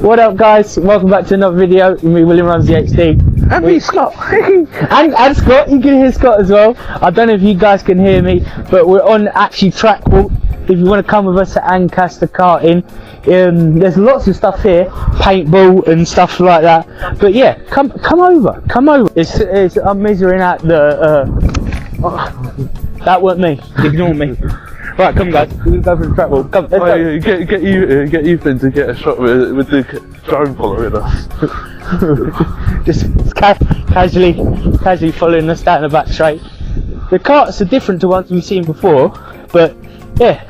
What up guys, welcome back to another video with me, William Ramsey HD. And me, Scott. and Scott, you can hear Scott as well. I don't know if you guys can hear me, but we're on actually track walk. If you want to come with us at ANCASTER karting, there's lots of stuff here, paintball and stuff like that. But yeah, come over. I'm measuring out the, that weren't me, ignore me. Right, come guys, we're going to go for the track walk. Come, let's go. Get Ethan to get a shot with the drone following us. Just casually following us down the back straight. The carts are different to ones we've seen before, but yeah,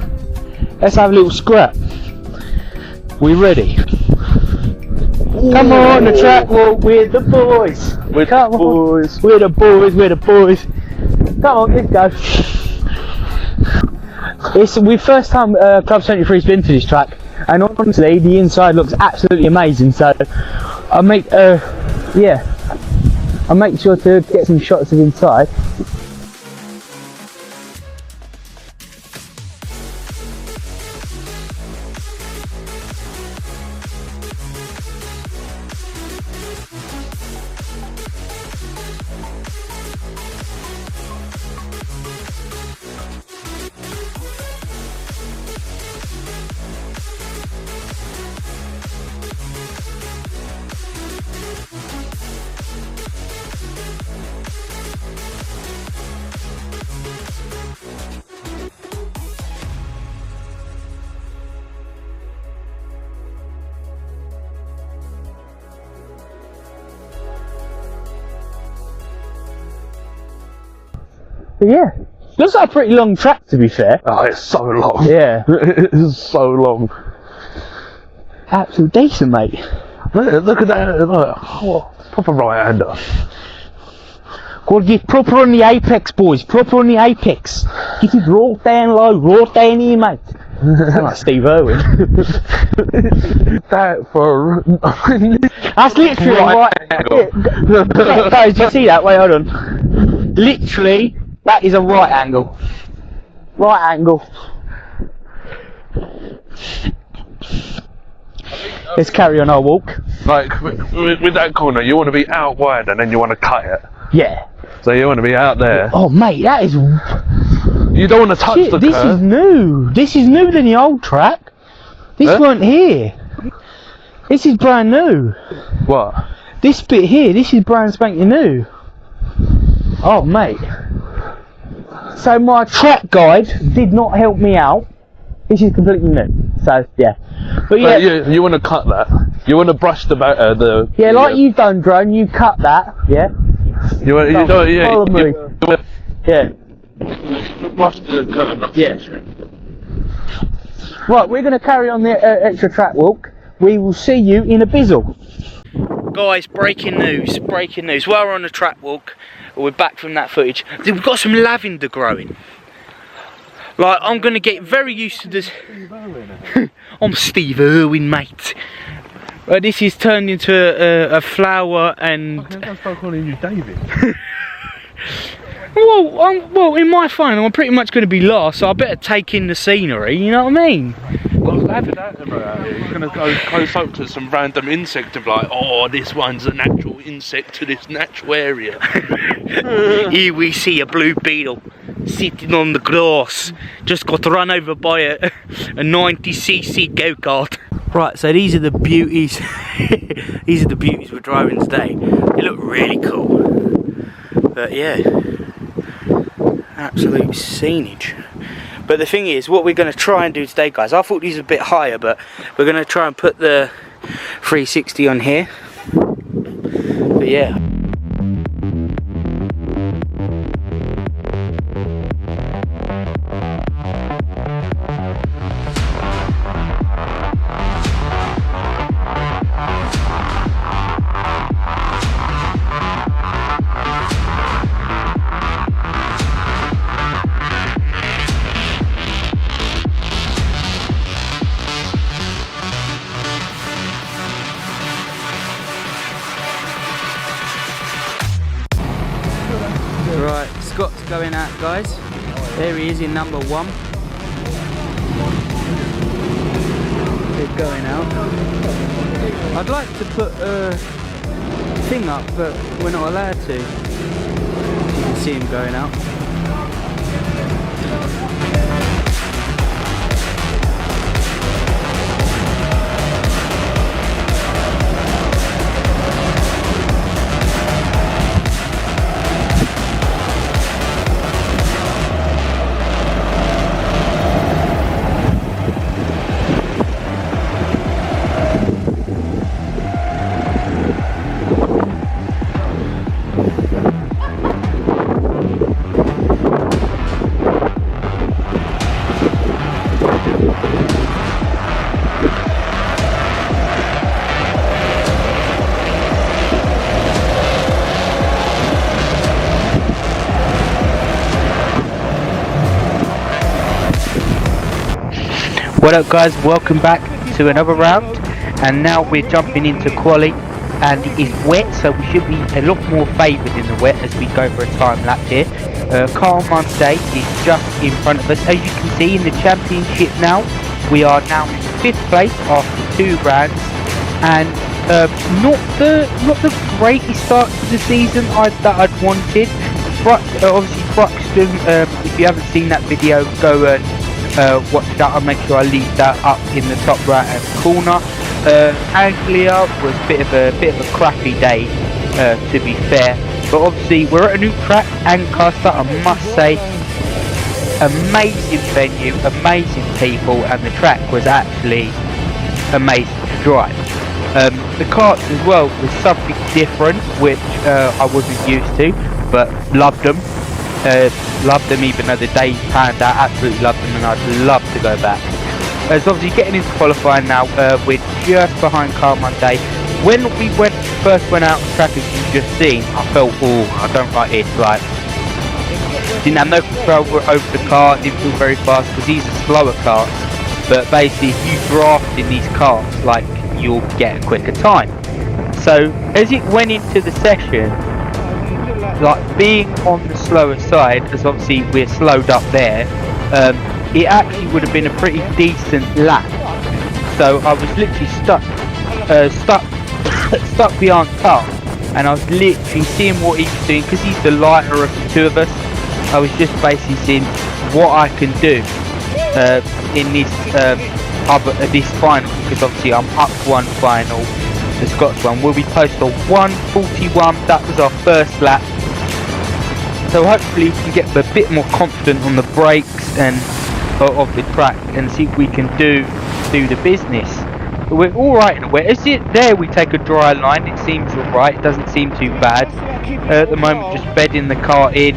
let's have a little scrap. We ready? Come on, the track walk with the boys. We're the boys. Come on, let's go. It's the first time Club73's been to this track, and honestly, the inside looks absolutely amazing. So I'll make sure to get some shots of inside. But yeah, looks like a pretty long track to be fair. Oh, it's so long. Yeah. It is so long. Absolutely decent, mate. Look at that. Oh, proper right-hander. Gotta get proper on the apex, boys. Proper on the apex. Get it right down low, right down here, mate. Sound like Steve Irwin. That for... That's literally right angle. Guys, do you see that? Wait, hold on. Literally, that is a right angle. Right angle. Let's carry on our walk. Like, with that corner, you want to be out wide and then you want to cut it. Yeah. So you want to be out there. Oh, mate, that is... You don't want to touch the this curb. Is new. This is new than the old track. This weren't here. This is brand new. What? This bit here, this is brand spanking new. Oh, mate. So my track guide did not help me out. This is completely new. So, yeah. But yeah. You want to cut that. You want to brush the... Yeah, like you've done, Drone, you cut that, yeah? Follow me. Yeah. Brush the curb. Yeah. Right, we're going to carry on the extra track walk. We will see you in a bizzle. Guys, breaking news. While we're on the track walk, we're back from that footage. We've got some lavender growing. Like, I'm going to get very used to this. I'm Steve Irwin, mate. This is turned into a flower and... I'm going to start calling you David. Well, in my phone, I'm pretty much going to be lost, so I better take in the scenery, you know what I mean? Well, you're going to go close up to some random insect of like, oh, this one's a natural insect to this natural area. Here we see a blue beetle sitting on the grass. Just got run over by a 90cc go-kart. Right, so these are the beauties. These are the beauties we're driving today. They look really cool. But yeah, absolute scenage. But the thing is, what we're going to try and do today, guys, I thought these were a bit higher, but we're going to try and put the 360 on here. But yeah. Right, Scott's going out, guys. There he is in number 1. They're going out. I'd like to put a thing up, but we're not allowed to. You can see him going out. What up guys, welcome back to another round, and now we're jumping into quali, and it is wet, so we should be a lot more favoured in the wet as we go for a time lapse here. Car Monday is just in front of us. As you can see in the championship now, we are now in 5th place after 2 rounds, and not the greatest start to the season that I'd wanted. Obviously Bruxton, if you haven't seen that video, go and watch that. I'll make sure I leave that up in the top right hand corner. Anglia was a bit of a crappy day, to be fair, but obviously we're at a new track, Ancaster. I must say, amazing venue, amazing people, and the track was actually amazing to drive. The karts as well was something different, which I wasn't used to, but loved them. Loved them even though the days panned out. Absolutely loved them, and I'd love to go back. As obviously getting into qualifying now, we're just behind Car Monday. When we first went out the track, as you've just seen, I felt, oh, I don't like this. Like, didn't have no control over the car, didn't feel very fast because these are slower cars. But basically, if you draft in these cars, like, you'll get a quicker time. So as it went into the session, like being on the slower side, as obviously we're slowed up there, it actually would have been a pretty decent lap. So I was literally stuck behind car, and I was literally seeing what he was doing because he's the lighter of the two of us. I was just basically seeing what I can do in this final, because obviously I'm up one final. The Scots one will be posted on 1:41. That was our first lap. So hopefully we can get a bit more confident on the brakes and of the track and see if we can do the business. But we're all right in a way. Is it there? We take a dry line. It seems all right. It doesn't seem too bad at the moment. Just bedding the car in,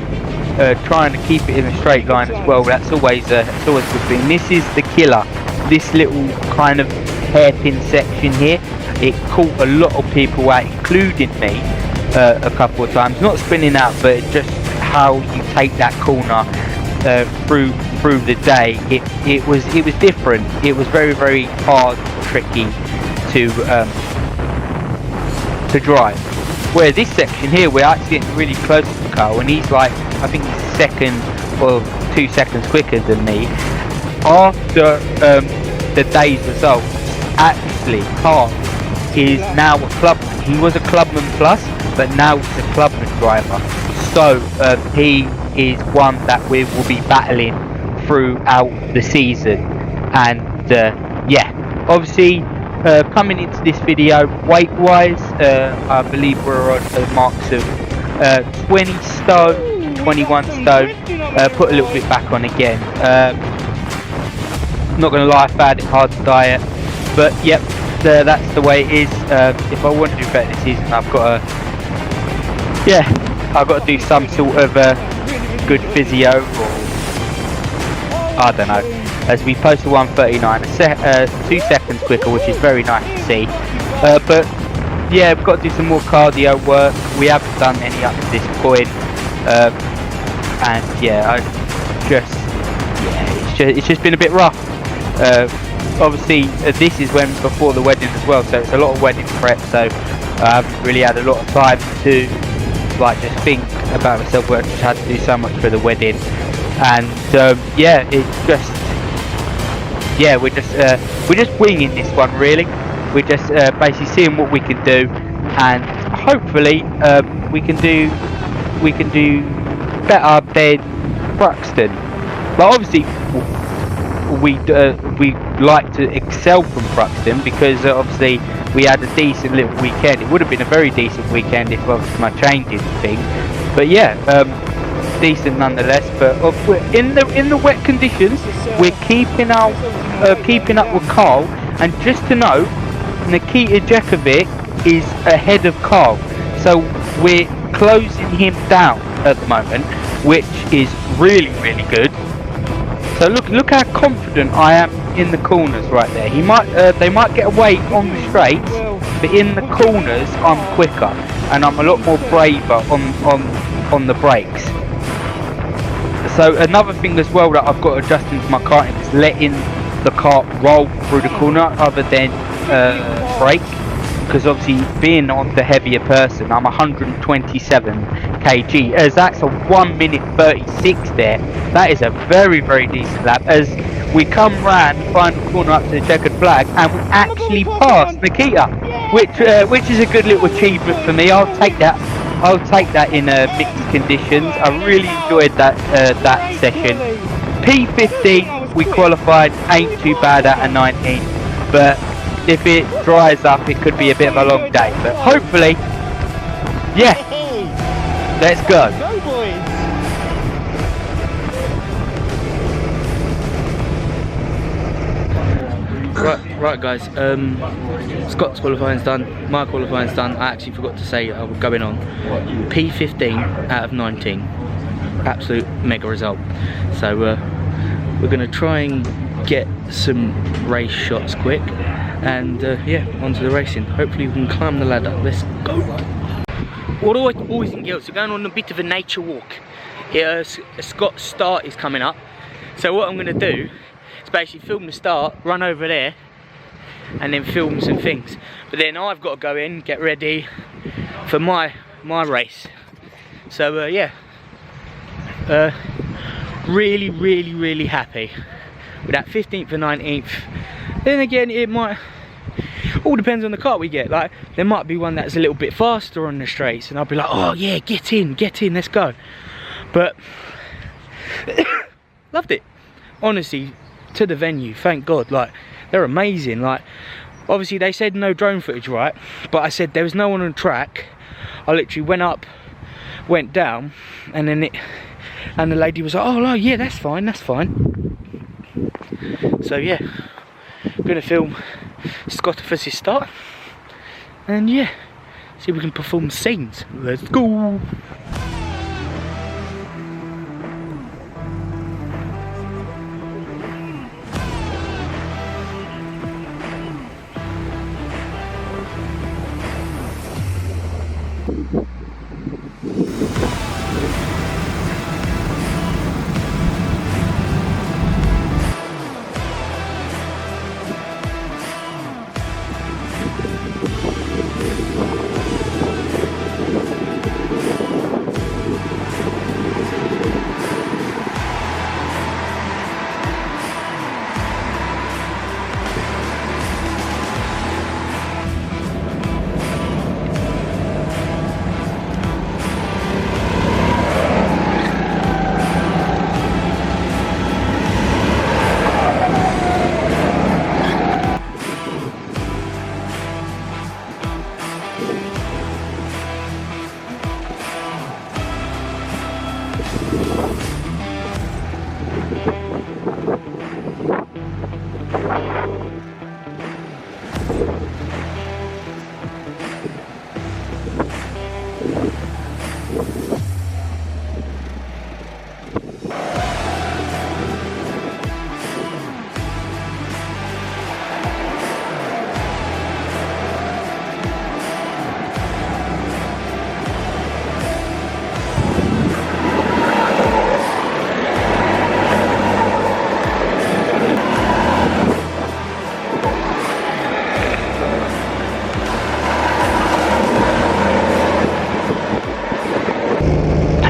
trying to keep it in a straight line as well. That's always a good thing. This is the killer. This little kind of hairpin section here. It caught a lot of people out, including me, a couple of times. Not spinning out, but just how you take that corner through the day. It was different. It was very, very hard, tricky to drive. Where this section here, we're actually getting really close to the car, and he's like, I think he's second or 2 seconds quicker than me. After the day's results, actually, Hart is now a clubman. He was a clubman plus, but now he's a clubman driver. So he is one that we will be battling throughout the season. And yeah, obviously coming into this video, weight wise, I believe we're on the marks of 20 stone, 21 stone. Put a little bit back on again. Not gonna lie, I found it hard to diet, but yep, that's the way it is. If I want to do better this season, I've got to do some sort of good physio, or I don't know. As we post to 1:39, 2 seconds quicker, which is very nice to see. But yeah, we've got to do some more cardio work. We haven't done any up to this point, and yeah, it's just been a bit rough. Obviously this is before the wedding as well, so it's a lot of wedding prep, so I haven't really had a lot of time to like just think about myself. I just had to do so much for the wedding, and yeah, it's just we're just winging this one really. We're just basically seeing what we can do, and hopefully we can do better than Bruxton. But obviously we like to excel from Bruxton, because obviously we had a decent little weekend. It would have been a very decent weekend if obviously my changing thing, but yeah, decent nonetheless. But we're in the wet conditions, we're keeping up with Carl. And just to note, Nikita Djekovic is ahead of Carl, so we're closing him down at the moment, which is really good. So look how confident I am in the corners right there. They might get away on the straights, but in the corners I'm quicker, and I'm a lot more braver on the brakes. So another thing as well that I've got to adjust into my karting is letting the kart roll through the corner other than brake, because obviously being on the heavier person, I'm 127 kg, as that's a 1 minute 36 there. That is a very decent lap, as we come round the final corner up to the checkered flag, and we actually passed Nikita, which is a good little achievement for me. I'll take that in mixed conditions. I really enjoyed that session. P15 we qualified, ain't too bad at a 19, but if it dries up it could be a bit of a long day, but hopefully, yeah, let's go. Right guys, Scott's qualifying's done, my qualifying's done. I actually forgot to say I was going on P15 out of 19, absolute mega result. So we're going to try and get some race shots quick, and yeah, onto the racing. Hopefully we can climb the ladder. Let's go. Alright boys and girls, we're going on a bit of a nature walk. Here, Scott's start is coming up, so what I'm going to do is basically film the start, run over there, and then film some things. But then I've got to go in, get ready for my race. So yeah, really happy with that 15th and 19th. Then again, it might all depends on the kart we get. Like, there might be one that's a little bit faster on the straights, and I'll be like, oh yeah, get in, let's go. But loved it, honestly, to the venue, thank God. Like, they're amazing. Like, obviously they said no drone footage, right? But I said there was no one on the track. I literally went up, went down, and then the lady was like, oh no, yeah, that's fine. So yeah, I'm gonna film Scott for his start, and yeah, see if we can perform scenes. Let's go.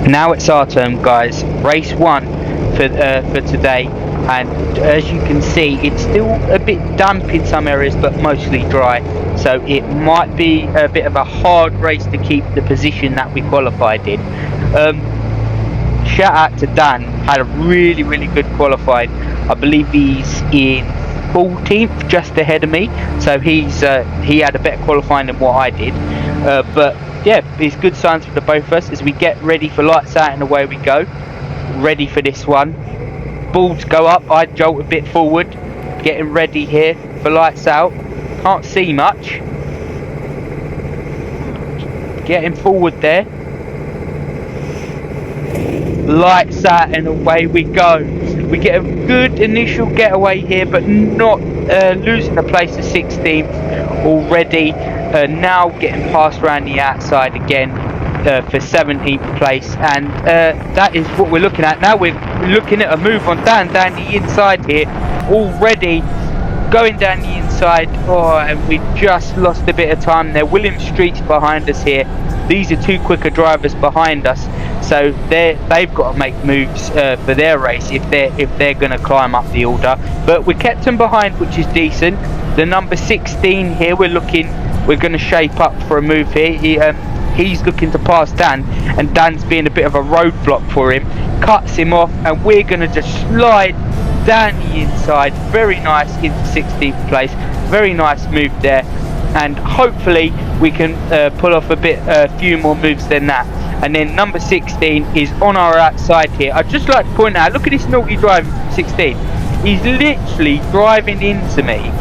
Now it's our turn, guys. Race 1 for today, and as you can see, it's still a bit damp in some areas, but mostly dry. So it might be a bit of a hard race to keep the position that we qualified in. Shout out to Dan, had a really good qualifying. I believe he's in 14th, just ahead of me. So he had a better qualifying than what I did. But yeah, it's good signs for the both of us as we get ready for lights out and away we go. Ready for this one. Balls go up, I jolt a bit forward. Getting ready here for lights out. Can't see much. Getting forward there. Lights out and away we go. We get a good initial getaway here, but not losing the place to 16th already. Now getting passed around the outside again for 17th place, and that is what we're looking at. Now we're looking at a move on Dan down the inside here already. Going down the inside, and we just lost a bit of time there. William Street's behind us here. These are two quicker drivers behind us, so they've got to make moves for their race if they're going to climb up the order. But we kept them behind, which is decent. The number 16 here, we're going to shape up for a move here. He's looking to pass Dan, and Dan's being a bit of a roadblock for him. Cuts him off, and we're going to just slide down the inside. Very nice into 16th place. Very nice move there, and hopefully we can pull off a few more moves than that. And then number 16 is on our outside here. I'd just like to point out, look at this naughty drive, 16. He's literally driving into me,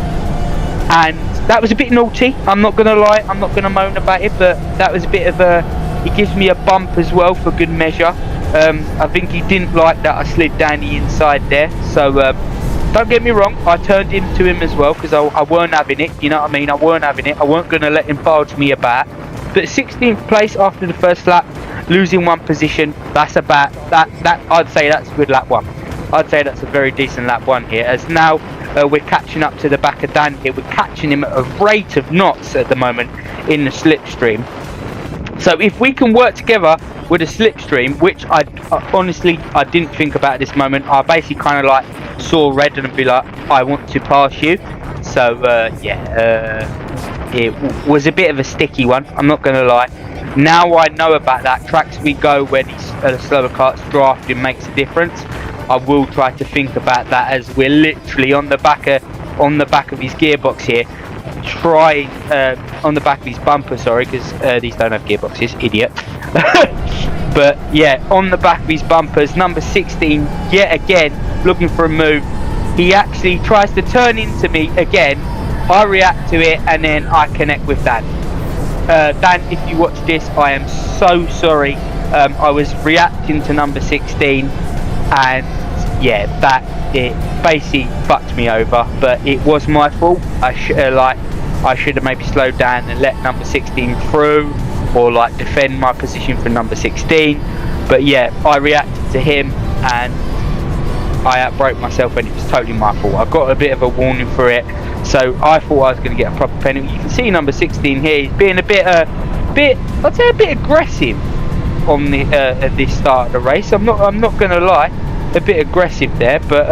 and that was a bit naughty. I'm not gonna lie, I'm not gonna moan about it, but that was a bit of a, he gives me a bump as well for good measure. I think he didn't like that I slid down the inside there, so don't get me wrong, I turned into him as well, because I weren't having it, you know what I mean? I weren't having it, I weren't going to let him barge me about. But 16th place after the first lap, losing one position, that's about, that I'd say that's a good lap one. I'd say that's a very decent lap one here, as now we're catching up to the back of Dan here. We're catching him at a rate of knots at the moment in the slipstream. So if we can work together with a slipstream, which I honestly I didn't think about at this moment, I basically kind of like saw red and be like, I want to pass you. So it was a bit of a sticky one, I'm not going to lie. Now I know about that, tracks we go where these slower karts drafting makes a difference. I will try to think about that as we're literally on the back of his gearbox here, trying on the back of his bumper, sorry, because these don't have gearboxes, idiot. But yeah, on the back of his bumpers, number 16 yet again looking for a move. He actually tries to turn into me again. I react to it, and then I connect with Dan. Dan, if you watch this, I am so sorry. I was reacting to number 16, and yeah, it basically fucked me over. But it was my fault. I should have maybe slowed down and let number 16 through, or like defend my position for number 16. But yeah, I reacted to him and I outbroke myself, and it was totally my fault. I got a bit of a warning for it, so I thought I was going to get a proper penalty. You can see number 16 here, he's being a bit I'd say a bit aggressive on the at this start of the race. I'm not going to lie, a bit aggressive there, but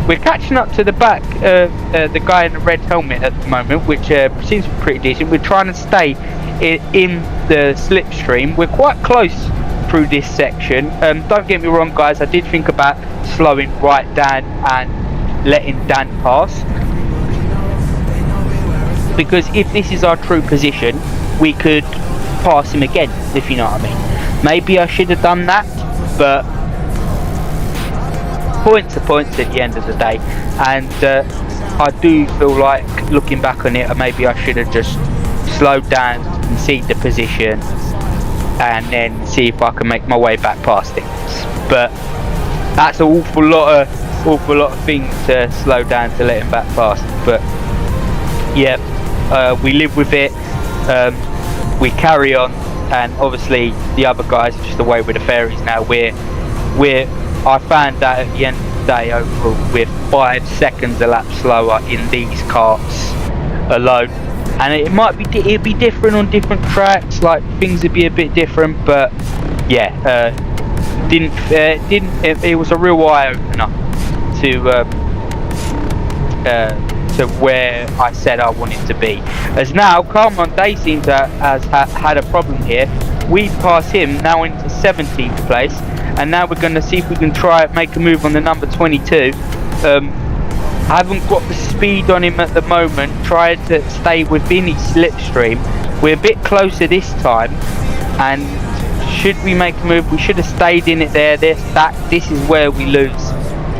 we're catching up to the back, the guy in the red helmet at the moment, which seems pretty decent. We're trying to stay in the slipstream. We're quite close through this section. Don't get me wrong, guys, I did think about slowing right down and letting Dan pass, because if this is our true position, we could pass him again, if you know what I mean. Maybe I should have done that, but points are points at the end of the day, and I do feel like, looking back on it, maybe I should have just slowed down, concede the position, and then see if I can make my way back past things. But that's an awful lot of things to slow down to let him back past. But yeah, we live with it, we carry on, and obviously the other guys are just away with the fairies now. I found that at the end of the day, overall, we're 5 seconds a lap slower in these karts alone. And it'd be different on different tracks, like things would be a bit different, but yeah, it was a real eye opener to where I said I wanted to be. As now, Carmen Day seems to has had a problem here. We pass him now into 17th place, and now we're going to see if we can try make a move on the number 22. I haven't got the speed on him at the moment, trying to stay within his slipstream. We're a bit closer this time, and should we make a move, we should have stayed in it there. This is where we lose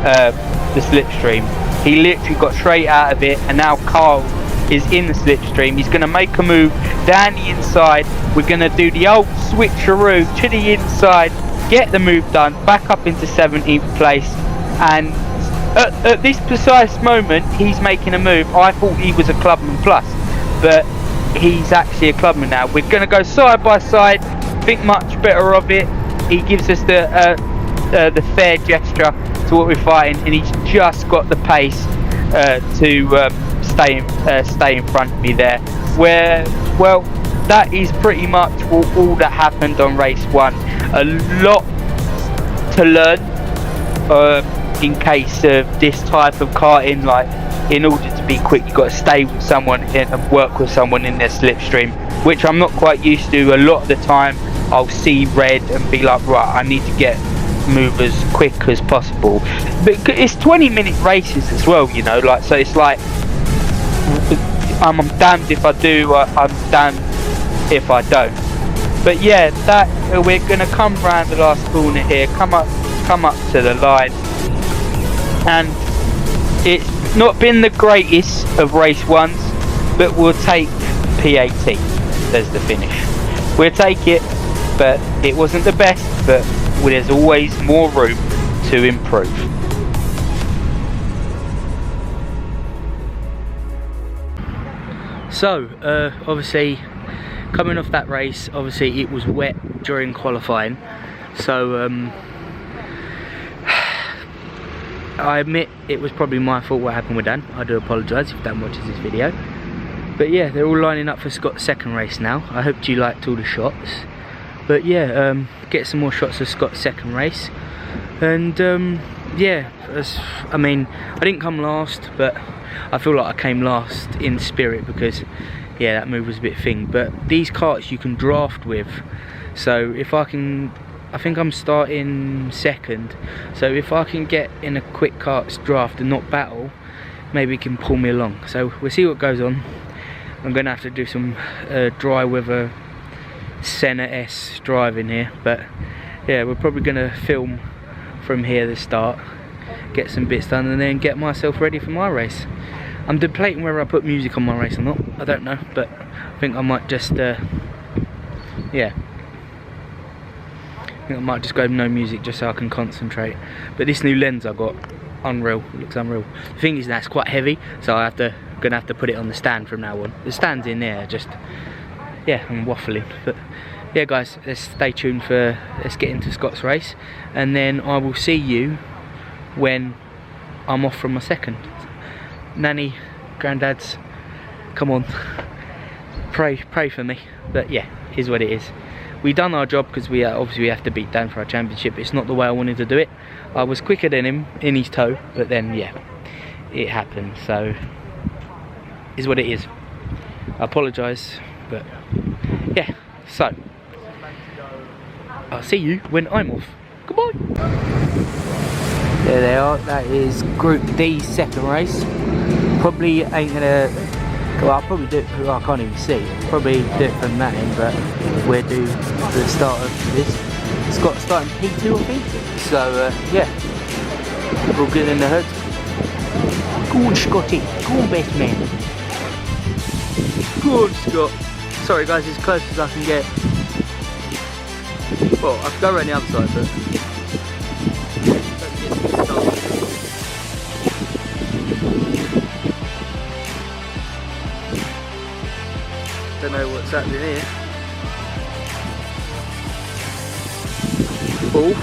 the slipstream. He literally got straight out of it, and now Carl is in the slipstream. He's going to make a move down the inside. We're going to do the old switcheroo to the inside, get the move done, back up into 17th place, and at this precise moment he's making a move. I thought he was a Clubman Plus, but he's actually a Clubman now. We're going to go side by side, think much better of it. He gives us the fair gesture to what we're fighting, and he's just got the pace to stay in front of me there. Well, that is pretty much all that happened on race 1. A lot to learn in case of this type of karting. Like, in order to be quick, you've got to stay with someone and work with someone in their slipstream, which I'm not quite used to. A lot of the time I'll see red and be like, right, I need to move as quick as possible. But it's 20-minute races as well, you know, like, so it's like I'm damned if I do, I'm damned if I don't. But yeah, that we're gonna come round the last corner here, come up to the line, and it's not been the greatest of race 1s, but we'll take P18 as the finish. We'll take it, but it wasn't the best, but there's always more room to improve. So obviously coming off that race, obviously it was wet during qualifying, so I admit it was probably my fault what happened with Dan. I do apologise if Dan watches this video. But yeah, they're all lining up for Scott's second race now. I hope you liked all the shots. But yeah, get some more shots of Scott's second race. And yeah, I mean, I didn't come last, but I feel like I came last in spirit because yeah, that move was a bit thing. But these karts you can draft with, so if I think I'm starting second, so if I can get in a quick karts draft and not battle, maybe it can pull me along. So we'll see what goes on. I'm gonna have to do some dry weather Senna S driving here, but yeah, we're probably gonna film from here the start, get some bits done, and then get myself ready for my race. I'm debating whether I put music on my race or not, I don't know, but I think I might just yeah, I think I might just go no music just so I can concentrate. But this new lens I got, unreal, it looks unreal. The thing is that's quite heavy, so gonna have to put it on the stand from now on. The stand's in there, just yeah, I'm waffling. But yeah guys, let's stay tuned let's get into Scott's race, and then I will see you when I'm off from my second. Nanny, granddads, come on, pray for me. But yeah, here's what it is. We done our job because we obviously we have to beat Dan for our championship. It's not the way I wanted to do it. I was quicker than him in his toe, but then yeah, it happened. So is what it is. I apologise, but yeah. So I'll see you when I'm off. Goodbye. There they are. That is Group D's second race. Probably ain't gonna. Well, I'll probably do it. I can't even see. Probably do it from that end, but we're due for the start of this. Scott's starting P2, I think. So yeah, we're all good in the hood. Go on, Scotty. Go on, best man. Go on, Scott. Sorry guys, as close as I can get. Well, I can go around the other side, but let's get a good start. Don't know what's happening here. Oh.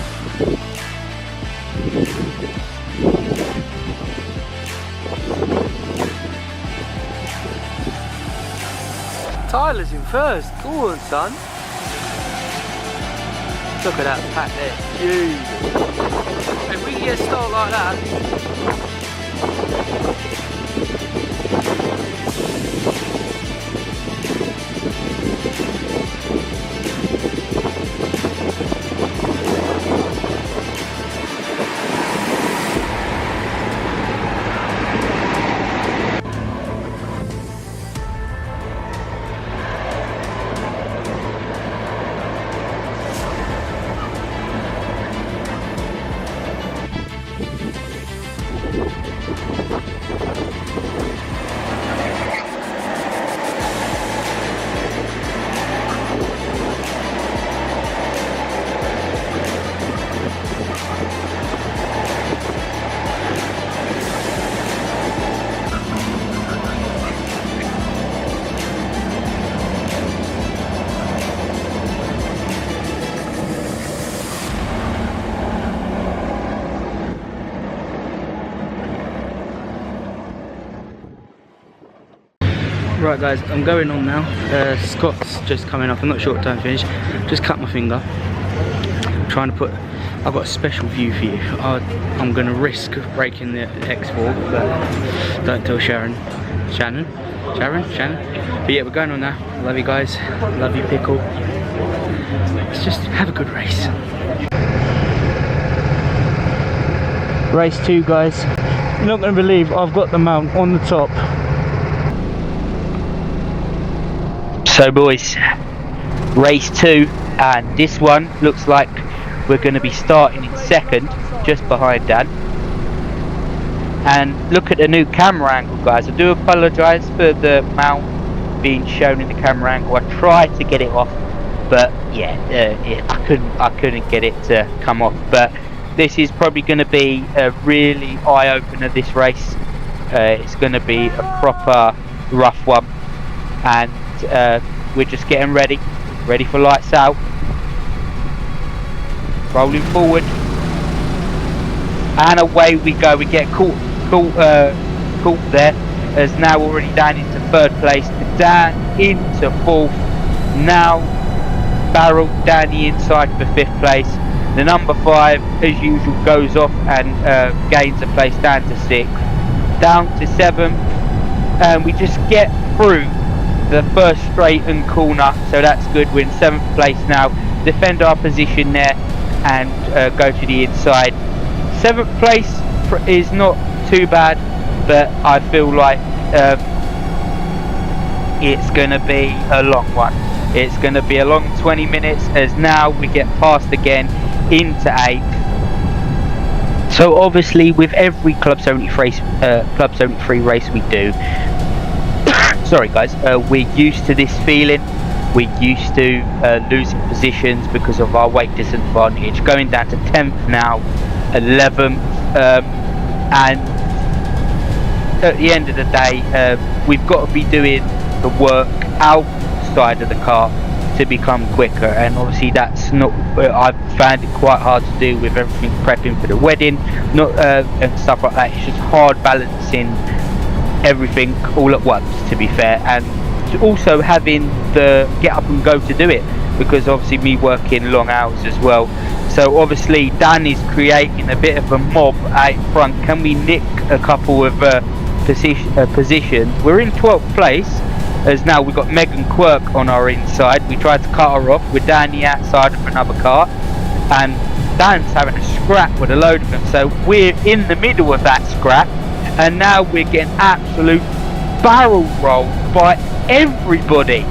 Tyler's in first. Go on, son. Look at that pack there. Jesus. If we can get a start like that. Right guys, I'm going on now. Scott's just coming up. I'm not sure what time to finish. Just cut my finger. I'm trying to put. I've got a special view for you. I'm going to risk breaking the X4, but don't tell Shannon. But yeah, we're going on now. Love you guys. Love you, Pickle. Let's just have a good race. Race 2, guys. You're not going to believe I've got the mount on the top. So boys, race 2, and this one looks like we're going to be starting in second, just behind Dan. And look at the new camera angle, guys. I do apologise for the mount being shown in the camera angle. I tried to get it off, but yeah, I couldn't get it to come off. But this is probably going to be a really eye-opener, this race. It's going to be a proper rough one, and we're just getting ready for lights out, rolling forward, and away we go. We get caught there, as now already down into third place, down into fourth, now barrel down the inside for fifth place. The number 5, as usual, goes off and gains a place down to 6th, down to 7th, and we just get through the first straight and corner, so that's good. We're in 7th place now, defend our position there and go to the inside. 7th place is not too bad, but I feel like it's going to be a long one. It's going to be a long 20 minutes, as now we get past again into 8th. So obviously with every Club 73 race we do, sorry guys, we're used to this feeling. We're used to losing positions because of our weight disadvantage. Going down to 10th now, 11th, and at the end of the day, we've got to be doing the work outside of the car to become quicker, and obviously that's not. I've found it quite hard to do with everything prepping for the wedding, and stuff like that. It's just hard balancing everything all at once, to be fair, and also having the get up and go to do it, because obviously me working long hours as well. So obviously Dan is creating a bit of a mob out front. Can we nick a couple of positions? We're in 12th place, as now we've got Megan Quirk on our inside. We tried to cut her off. We're down the outside of another car, and Dan's having a scrap with a load of them, so we're in the middle of that scrap, and now we're getting absolute barrel rolled by everybody,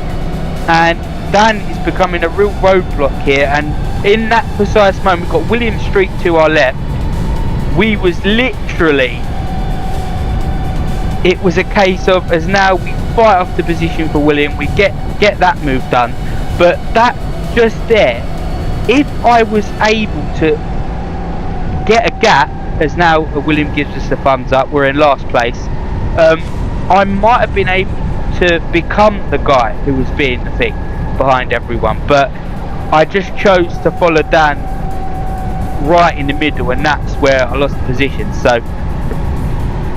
and Dan is becoming a real roadblock here. And in that precise moment, we've got William Street to our left. We was literally, it was a case of, as now we fight off the position for William, we get that move done. But that just there, if I was able to get a gap, as now William gives us the thumbs up, we're in last place, I might have been able to become the guy who was being the thing behind everyone, but I just chose to follow Dan right in the middle, and that's where I lost the position. So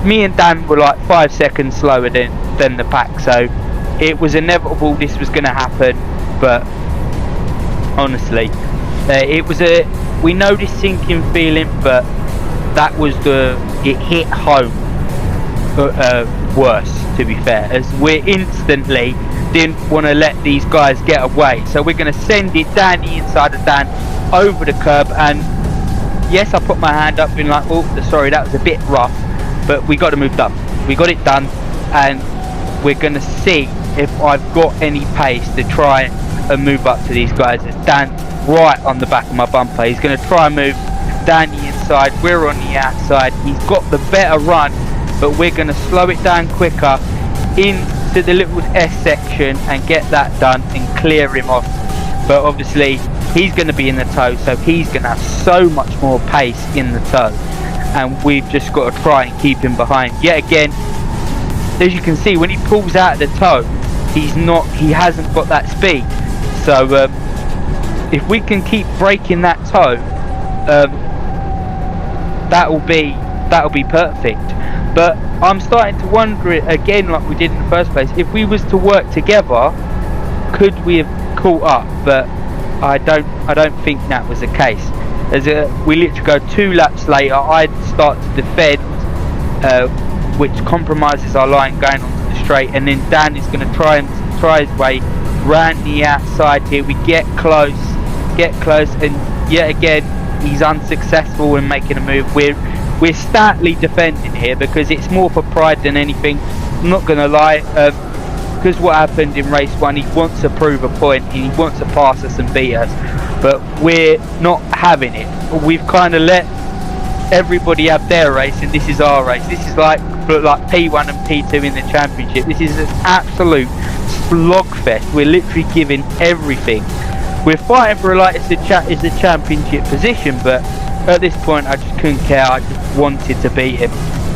me and Dan were like 5 seconds slower than the pack, so it was inevitable this was going to happen. But honestly, We know this sinking feeling, but it hit home worse, to be fair, as we instantly didn't want to let these guys get away. So we're going to send it down the inside of Dan over the curb, and yes, I put my hand up being like, oh sorry, that was a bit rough, but we got the move done. We got it done, and we're going to see if I've got any pace to try and move up to these guys. It's Dan right on the back of my bumper. He's going to try and move down the inside, we're on the outside. He's got the better run, but we're going to slow it down quicker into the little S section and get that done and clear him off. But obviously he's going to be in the toe, so he's going to have so much more pace in the toe, and we've just got to try and keep him behind. Yet again, as you can see, when he pulls out of the toe, he hasn't got that speed. So if we can keep breaking that toe, that'll be perfect. But I'm starting to wonder it again, like we did in the first place. If we was to work together, could we have caught up? But I don't think that was the case. As we literally go 2 laps later, I'd start to defend, which compromises our line going onto the straight, and then Dan is going to try his way round the outside here. We get close, and yet again he's unsuccessful in making a move. We're stoutly defending here because it's more for pride than anything. I'm not going to lie, because what happened in race 1, he wants to prove a point, he wants to pass us and beat us, but we're not having it. We've kind of let everybody have their race, and this is our race. This is like P1 and P2 in the championship. This is an absolute slogfest. We're literally giving everything. We're fighting for it's a championship position, but at this point I just couldn't care. I just wanted to beat him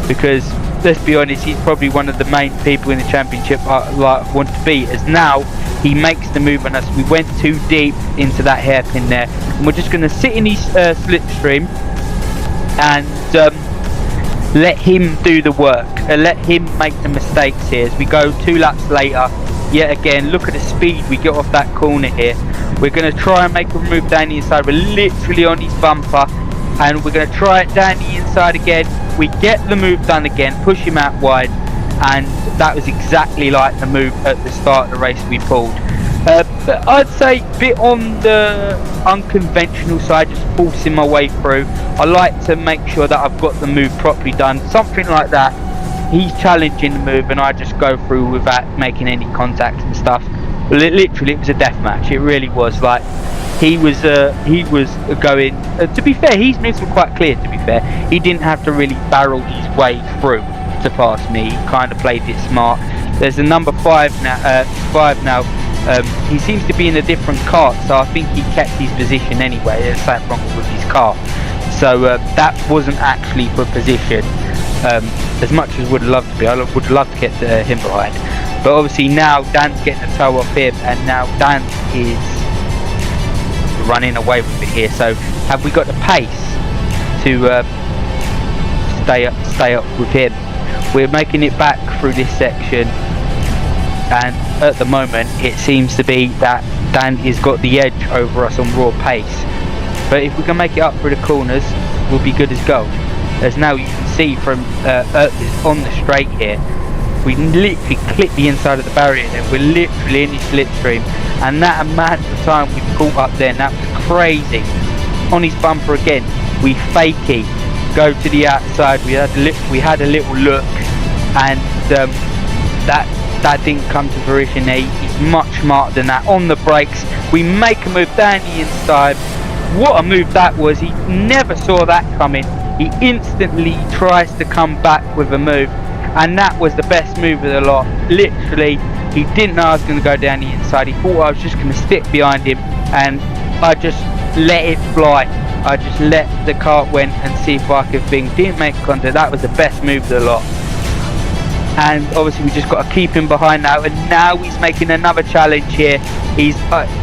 because, let's be honest, he's probably one of the main people in the championship I want to beat, as now he makes the move on us. We went too deep into that hairpin there, and we're just going to sit in his slipstream and let him do the work, let him make the mistakes here as we go 2 laps later. Yet again, look at the speed we get off that corner here. We're going to try and make a move down the inside. We're literally on his bumper, and we're going to try it down the inside again. We get the move done again, push him out wide, and that was exactly like the move at the start of the race we pulled. But I'd say a bit on the unconventional side, just forcing my way through. I like to make sure that I've got the move properly done, something like that. He's challenging the move and I just go through without making any contact and stuff. But literally it was a death match. It really was. Like, he was going, to be fair, his moves were quite clear. To be fair, he didn't have to really barrel his way through to pass me. He kind of played it smart. There's a number 5 now. He seems to be in a different kart, so I think he kept his position anyway. There's something wrong with his car, so that wasn't actually for position. As much as would love to be, I would love to get him behind. But obviously now Dan's getting a toe off him, and now Dan is running away with it here. So have we got the pace to stay up with him? We're making it back through this section, and at the moment it seems to be that Dan has got the edge over us on raw pace. But if we can make it up through the corners, we'll be good as gold. As now you can see from on the straight here, we literally clip the inside of the barrier and we're literally in his slipstream, and that amount of time we caught up there, and that was crazy. On his bumper again, we fakey go to the outside. We had a little look, and that didn't come to fruition there. He's much smarter than that. On the brakes, we make a move down the inside. What a move that was. He never saw that coming. He instantly tries to come back with a move, and that was the best move of the lot. Literally, he didn't know I was going to go down the inside. He thought I was just going to stick behind him, and I just let it fly. I just let the kart went and see if I could think. Didn't make contact. That was the best move of the lot. And obviously we just got to keep him behind now, and now he's making another challenge here. He's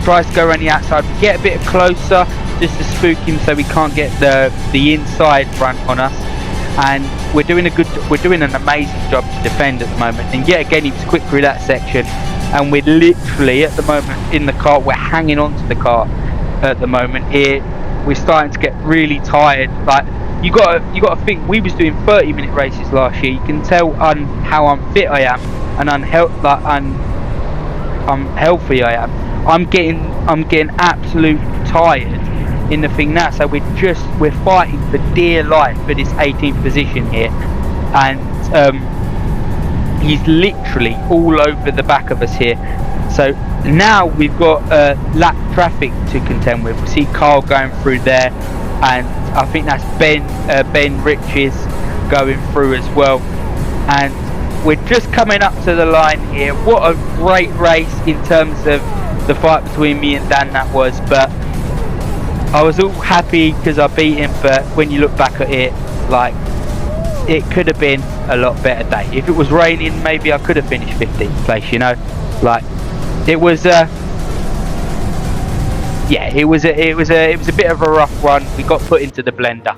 tries to go around the outside. We get a bit closer just to spook him so we can't get the inside front on us, and we're doing an amazing job to defend at the moment. And yet again he was quick through that section, and we're literally at the moment in the kart, we're hanging on to the kart. at the moment here. We're starting to get really tired. Like, you got to think, we was doing 30-minute races last year. You can tell how unfit I am and unhealthy I am. I'm getting absolute tired in the thing now. So we're fighting for dear life for this 18th position here, and he's literally all over the back of us here. So now we've got lap traffic to contend with. We see Carl going through there, and I think that's Ben Riches going through as well. And we're just coming up to the line here. What a great race in terms of the fight between me and Dan that was. But I was all happy because I beat him. But when you look back at it, like, it could have been a lot better day. If it was raining, maybe I could have finished 15th place, you know. Like, it was yeah, it was a bit of a rough run. We got put into the blender.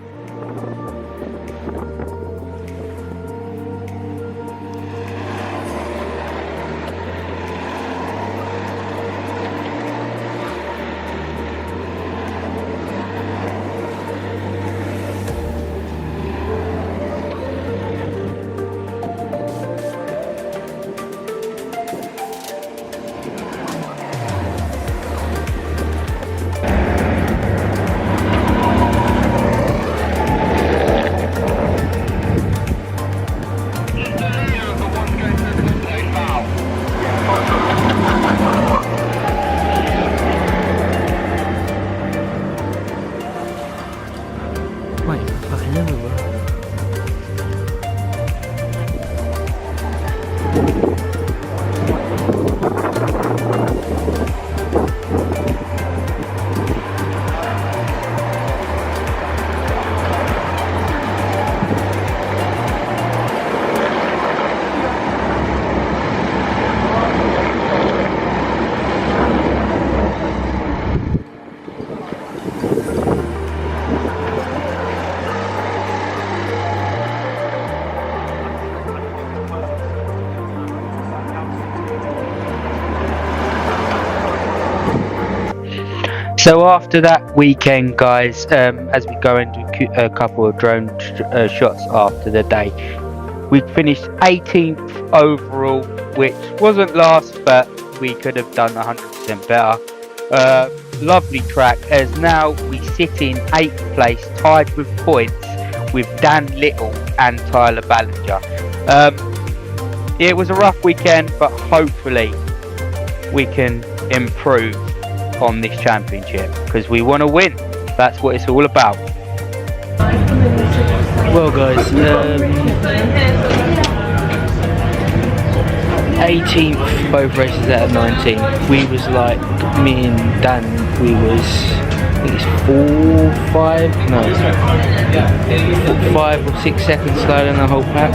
So after that weekend, guys, as we go and do a couple of drone shots after the day, we finished 18th overall, which wasn't last, but we could have done 100% better. Lovely track, as now we sit in 8th place, tied with points with Dan Little and Tyler Ballinger. It was a rough weekend, but hopefully we can improve on this championship, because we want to win. That's what it's all about. Well, guys, 18th both races out of 19. We was like, me and Dan, we was, I think it's 5 or 6 seconds slower than the whole pack.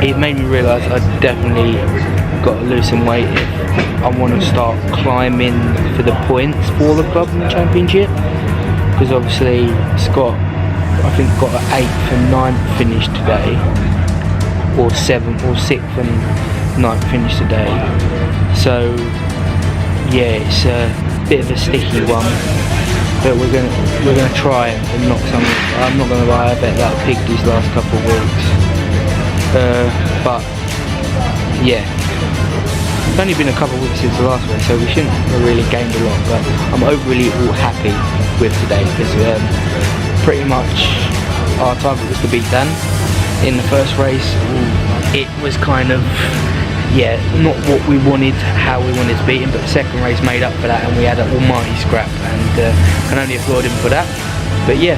It made me realise I definitely got to lose some weight if I want to start climbing for the points for the club in the championship, because obviously Scott, I think, got an 8th and 9th finish today, or 7th or 6th and 9th finish today. So yeah, it's a bit of a sticky one, but we're gonna try and knock some. I'm not gonna lie, I bet that picked these last couple of weeks. But yeah, it's only been a couple of weeks since the last race, so we shouldn't have really gained a lot. But I'm overly all happy with today, because pretty much our target was to beat Dan in the first race. It was kind of, yeah, not what we wanted, how we wanted to beat him, but the second race made up for that, and we had an almighty scrap, and can only applaud him for that. But yeah,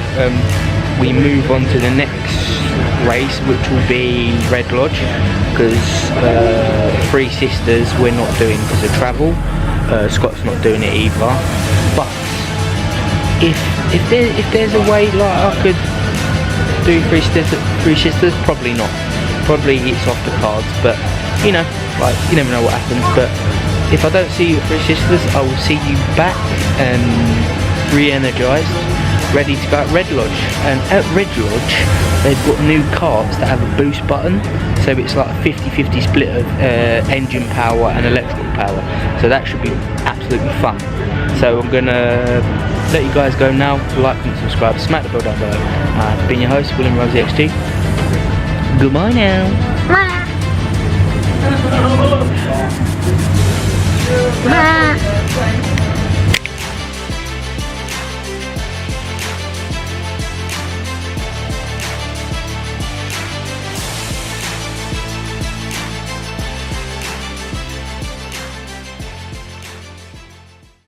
we move on to the next race, which will be Red Lodge, because Three Sisters we're not doing because of travel. Scott's not doing it either. But if there's a way, like, I could do Three Sisters, probably not. Probably it's off the cards, but you know, like, you never know what happens. But if I don't see you at Three Sisters, I will see you back and re-energised, ready to go at Red Lodge. And at Red Lodge, they've got new carts that have a boost button, so it's like a 50-50 split of engine power and electrical power. So that should be absolutely absolutely fun. So I'm gonna let you guys go now. Like and subscribe, smack the bell down below. I've been your host, William Rose XG. Goodbye now.